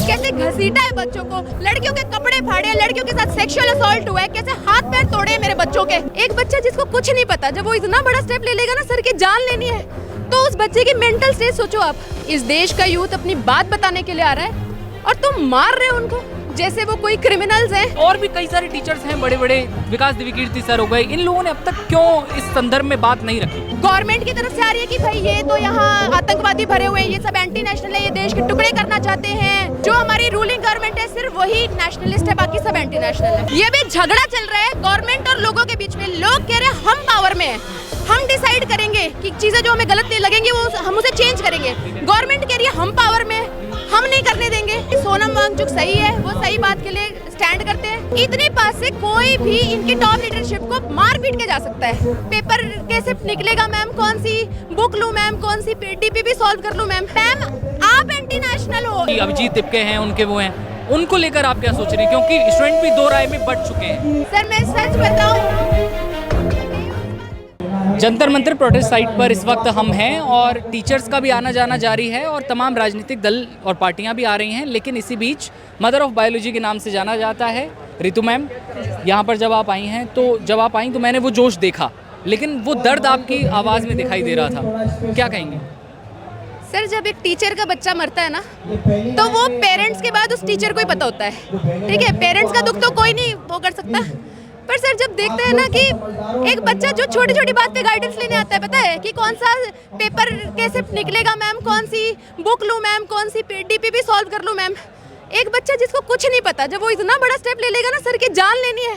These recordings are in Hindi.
कैसे घसीटा है बच्चों को, लड़कियों के कपड़े फाड़े, लड़कियों के साथ सेक्सुअल असॉल्ट हुआ है, कैसे हाथ पैर तोड़े मेरे बच्चों के। एक बच्चा जिसको कुछ नहीं पता, जब वो इतना बड़ा स्टेप ले लेगा ना, सर की जान लेनी है, तो उस बच्चे की मेंटल स्टेट सोचो आप। इस देश का यूथ अपनी बात बताने के लिए आ रहा है और तुम मार रहे हो उनको जैसे वो कोई क्रिमिनल्स हैं। और भी कई सारे टीचर्स हैं बड़े बड़े, विकास दिव्यकीर्ति सर हो गए, इन लोगों ने अब तक क्यों इस संदर्भ में बात नहीं रखी? गवर्नमेंट की तरफ से आ रही है कि भाई ये तो यहाँ आतंकवादी भरे हुए हैं, ये सब एंटी नेशनल है, ये देश के टुकड़े करना चाहते हैं। जो हमारी रूलिंग गवर्नमेंट है सिर्फ वही नेशनलिस्ट है, बाकी सब एंटी नेशनल है। ये भी झगड़ा चल रहा है गवर्नमेंट और लोगों के बीच में। लोग कह रहे हैं हम पावर में हैं, हम डिसाइड करेंगे कि चीजें जो हमें गलत लगेंगी वो हम उसे चेंज करेंगे। गवर्नमेंट कह रही है हम पावर में, हम नहीं करने देंगे। सोनम वांगचुक सही है, वो सही बात के लिए स्टैंड करते हैं। इतनी पास से कोई भी इनकी टॉप लीडरशिप को मार पीट के जा सकता है। पेपर कैसे निकलेगा मैम, कौन सी बुक लूं मैम, कौन सी डीपीपी सॉल्व कर लूं मैम। मैम आप एंटी नेशनल हो। अभिजीत तिपके हैं, उनके वो हैं, उनको लेकर आप क्या सोच रहे हैं? क्योंकि स्टूडेंट भी दो राय में बढ़ चुके हैं। सर मैं सच बताऊं, जंतर मंतर प्रोटेस्ट साइट पर इस वक्त हम हैं और टीचर्स का भी आना जाना जारी है और तमाम राजनीतिक दल और पार्टियां भी आ रही हैं। लेकिन इसी बीच मदर ऑफ बायोलॉजी के नाम से जाना जाता है रितु मैम, यहाँ पर जब आप आई हैं तो मैंने वो जोश देखा, लेकिन वो दर्द आपकी आवाज़ में दिखाई दे रहा था। क्या कहेंगे? सर जब एक टीचर का बच्चा मरता है ना, तो वो पेरेंट्स के बाद उस टीचर को ही पता होता है। ठीक है, पेरेंट्स का दुख तो कोई नहीं वो कर सकता, पर सर जब देखते हैं ना कि एक बच्चा जो छोटी छोटी बात पे गाइडेंस लेने आता है, पता है कि कौन सा पेपर कैसे निकलेगा मैम, कौन सी बुक लूं मैम, कौन सी डीपीपी सॉल्व कर लूं मैम। एक बच्चा जिसको कुछ नहीं पता, जब वो इतना बड़ा स्टेप ले लेगा ना, सर की जान लेनी है,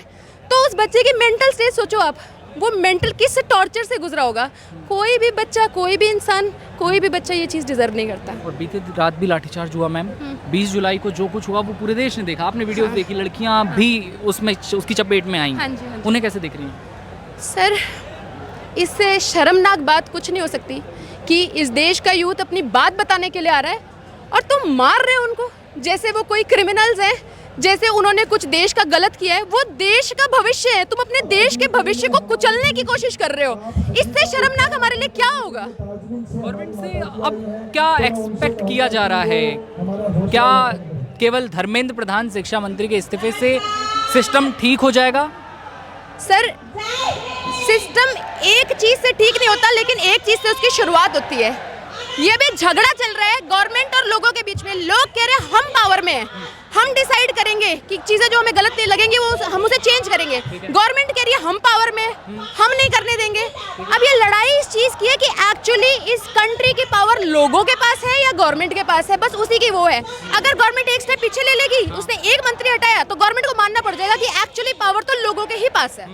तो उस बच्चे की मेंटल स्टेट सोचो आप, वो मेंटल किस टॉर्चर से गुजरा होगा। कोई भी बच्चा, कोई भी इंसान, कोई भी बच्चा ये चीज़ डिजर्व नहीं करता। और बीते रात भी लाठीचार्ज हुआ मैम। 20 जुलाई को जो कुछ हुआ वो पूरे देश ने देखा, आपने वीडियो देखी, लड़कियां भी उसमें उसकी चपेट में आई। हाँ जी, हाँ जी। उन्हें कैसे देख रही हैं? सर इससे शर्मनाक बात कुछ नहीं हो सकती कि इस देश का यूथ अपनी बात बताने के लिए आ रहा है और तुम मार रहे हो उनको जैसे वो कोई क्रिमिनल्स हैं, जैसे उन्होंने कुछ देश का गलत किया है। वो देश का भविष्य है, तुम अपने देश के भविष्य को कुचलने की कोशिश कर रहे हो। इससे शर्मनाक हमारे लिए क्या होगा? गवर्नमेंट से अब क्या एक्सपेक्ट किया जा रहा है? क्या केवल धर्मेंद्र प्रधान शिक्षा मंत्री के इस्तीफे से सिस्टम ठीक हो जाएगा? सर सिस्टम एक चीज से ठीक नहीं होता, लेकिन एक चीज से उसकी शुरुआत होती है। ये भी झगड़ा चल रहा है गवर्नमेंट और लोगों के बीच में। लोग कह रहे हैं हम पावर में हैं, हम डिसाइड करेंगे कि चीजें जो हमें गलत लगेंगी वो हम उसे चेंज करेंगे। गवर्नमेंट कह रही है हम पावर में, हम नहीं करने देंगे। अब ये लड़ाई इस चीज की है कि एक्चुअली इस कंट्री की पावर लोगों के पास है या गवर्नमेंट के पास है, बस उसी की वो है। अगर गवर्नमेंट एक स्टेप पीछे ले लेगी, उसने एक मंत्री हटाया, तो गवर्नमेंट को मानना पड़ जाएगा कि एक्चुअली पावर तो लोगों के ही पास है।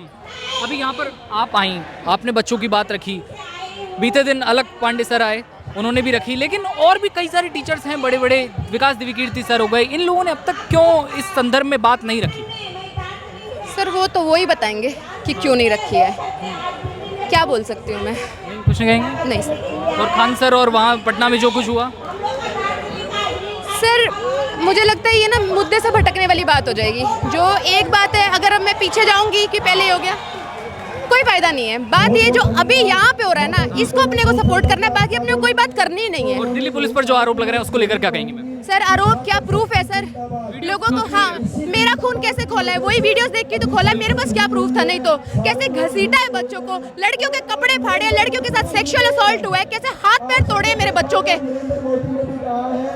अभी यहाँ पर आप आई, आपने बच्चों की बात रखी, बीते दिन अलग पांडे सर आए, उन्होंने भी रखी, लेकिन और भी कई सारे टीचर्स हैं बड़े बड़े, विकास दिव्यकीर्ति सर हो गए, इन लोगों ने अब तक क्यों इस संदर्भ में बात नहीं रखी? सर वो तो वही बताएंगे कि क्यों नहीं रखी है। क्या बोल सकती हूँ मैं? कुछ नहीं कहेंगे? नहीं सर। और खान सर और वहाँ पटना में जो कुछ हुआ? सर मुझे लगता है ये ना मुद्दे से भटकने वाली बात हो जाएगी। जो एक बात है, अगर अब मैं पीछे जाऊंगी कि पहले ही हो गया, कोई फायदा नहीं है। बात ये जो अभी यहाँ पे हो रहा है ना, इसको अपने को सपोर्ट करना है, बाकी अपने को कोई बात करनी ही नहीं है। और दिल्ली पुलिस पर जो आरोप लग रहा है उसको लेकर क्या कहेंगे मैम? सर आरोप क्या प्रूफ है सर? लोगों को हाँ, मेरा खून कैसे खोला है, वही वीडियोस देख के तो खोला है, मेरे पास क्या प्रूफ था? नहीं तो कैसे घसीटा है बच्चों को, लड़कियों के कपड़े फाड़े, लड़कियों के साथ सेक्सुअल असॉल्ट हुआ है, कैसे हाथ पैर तोड़े मेरे बच्चों के।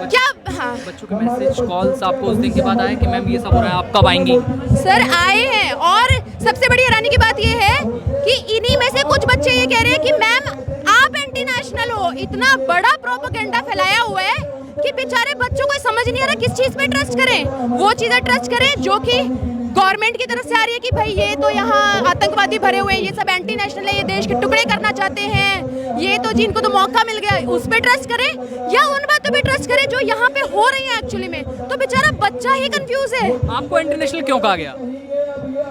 क्या हाँ, बच्चों के मैसेज कॉल्स आपको उस दिन के बाद आए कि मैम ये सब हो रहा है, आप कब आएंगी? सर आए हैं, और सबसे बड़ी हैरानी की बात ये है कि इन्हीं में से कुछ बच्चे ये कह रहे हैं कि मैम आप एंटी नेशनल हो। इतना बड़ा प्रोपेगेंडा फैलाया हुआ है कि बेचारे बच्चों को समझ नहीं आ रहा किस चीज पे ट्रस्ट करें। वो चीजें ट्रस्ट करें जो कि गवर्नमेंट की तरफ से आ रही है कि भाई ये तो यहाँ आतंकवादी भरे हुए हैं, ये सब एंटी नेशनल है, ये देश के टुकड़े करना चाहते हैं, ये तो जिनको तो मौका मिल गया उस पे ट्रस्ट करें, या उन बातों पे ट्रस्ट करें जो यहाँ पे हो रही है एक्चुअली में। तो बेचारा बच्चा ही कंफ्यूज है। आपको इंटरनेशनल क्यों कहा गया?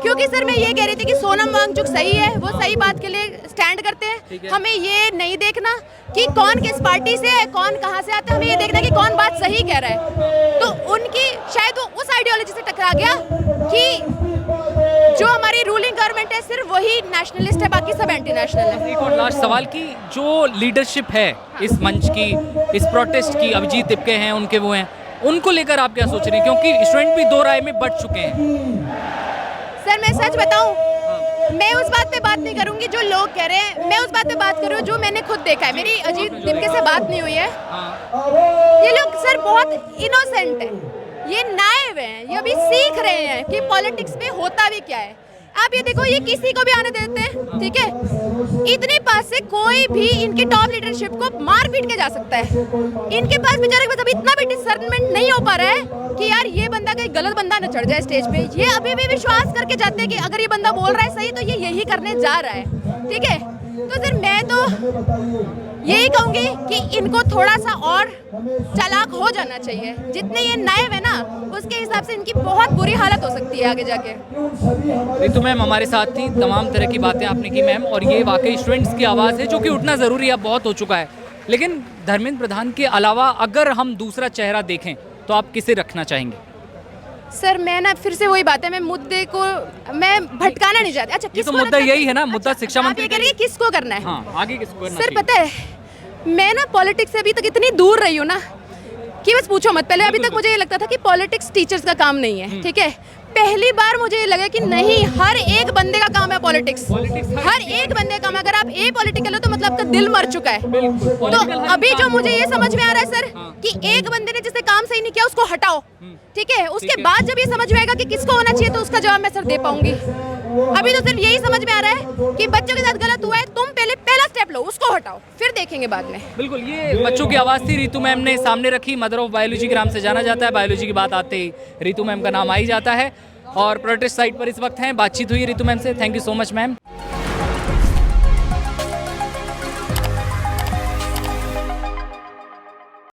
क्योंकि सर मैं ये कह रही थी कि सोनम वांगचुक सही है, वो सही बात के लिए स्टैंड करते हैं। हमें ये नहीं देखना कि कौन किस पार्टी से है, कौन कहाँ से आता है, हमें ये देखना कि कौन बात सही कह रहा है। तो उनकी शायद वो उस आइडियोलॉजी से टकरा गया कि जो हमारी रूलिंग गवर्नमेंट है सिर्फ वही नेशनलिस्ट है, बाकी सब एंटी नेशनल है। एक और लास्ट सवाल की जो लीडरशिप है इस मंच की, इस प्रोटेस्ट की, अभिजीत तिपके हैं, उनके वो हैं, उनको लेकर आप क्या सोच रहे हैं, क्योंकि स्टूडेंट भी दो राय में बट चुके हैं। सर मैं सच बताऊं, मैं उस बात पे बात नहीं करूंगी जो लोग कह रहे हैं, मैं उस बात पे बात कर रही हूँ जो मैंने खुद देखा है। मेरी अजीत दिनके से बात नहीं हुई है। ये लोग सर बहुत इनोसेंट है, ये नाइव हैं, ये अभी सीख रहे हैं कि पॉलिटिक्स में होता भी क्या है। आप ये देखो, ये किसी को भी आने देते हैं, ठीक है। इतने पास से कोई भी इनकी टॉप लीडरशिप को मार पीट के जा सकता है। इनके पास बेचारे के पास अभी इतना भी डिसर्नमेंट नहीं हो पा रहा है कि यार ये बंदा कहीं गलत बंदा न चढ़ जाए स्टेज पे। ये अभी भी विश्वास करके जाते हैं कि अगर ये बंदा बोल रहा है सही तो ये यही करने जा रहा है, ठीक है। तो सर मैं तो यही कहूंगी कि इनको थोड़ा सा और चालाक हो जाना चाहिए। जितने ये नाइव है ना, उसके हिसाब से इनकी बहुत बुरी हालत हो सकती है आगे जाके। रितु मैम हमारे साथ थी, तमाम तरह की बातें आपने की मैम, और ये वाकई स्टूडेंट्स की आवाज़ है जो कि उठना ज़रूरी है, अब बहुत हो चुका है। लेकिन धर्मेंद्र प्रधान के अलावा अगर हम दूसरा चेहरा देखें तो आप किसे रखना चाहेंगे? सर मैं ना फिर से वही बात है, मैं मुद्दे को मैं भटकाना नहीं चाहती। अच्छा ये तो मुद्दा यही है ना, मुद्दा शिक्षा मंत्री के लिए किसको करना है? हाँ, आगे किसको करना सर चाहिए? पता है मैं ना पॉलिटिक्स से अभी तक इतनी दूर रही हूँ ना कि बस पूछो मत। पहले अभी तक मुझे ये लगता था कि पॉलिटिक्स टीचर्स का काम नहीं है, ठीक है। पहली बार मुझे ये लगा कि नहीं, हर एक बंदे का काम है पॉलिटिक्स। हर एक बंदे का काम। अगर आप ए पॉलिटिकल हो तो मतलब आपका दिल मर चुका है। तो अभी जो मुझे ये समझ में आ रहा है सर कि एक बंदे ने जिसने काम सही नहीं किया उसको हटाओ, ठीक है। उसके बाद जब ये समझ में आएगा कि किसको होना चाहिए तो उसका जवाब मैं सर दे पाऊंगी। अभी तो सिर्फ यही समझ में आ रहा है कि बच्चों के साथ गलत हुआ है, तुम पहले पहला स्टेप लो, उसको हटाओ, फिर देखेंगे बाद में। बिल्कुल, ये बच्चों की आवाज़ थी, रितु मैम ने सामने रखी। मदर ऑफ बायोलॉजी के नाम से जाना जाता है, बायोलॉजी की बात आते ही रितु मैम का नाम आ ही जाता है। और प्रोटेस्ट साइट पर इस वक्त हैं, बातचीत हुई रितु मैम से। Thank you so much ma'am.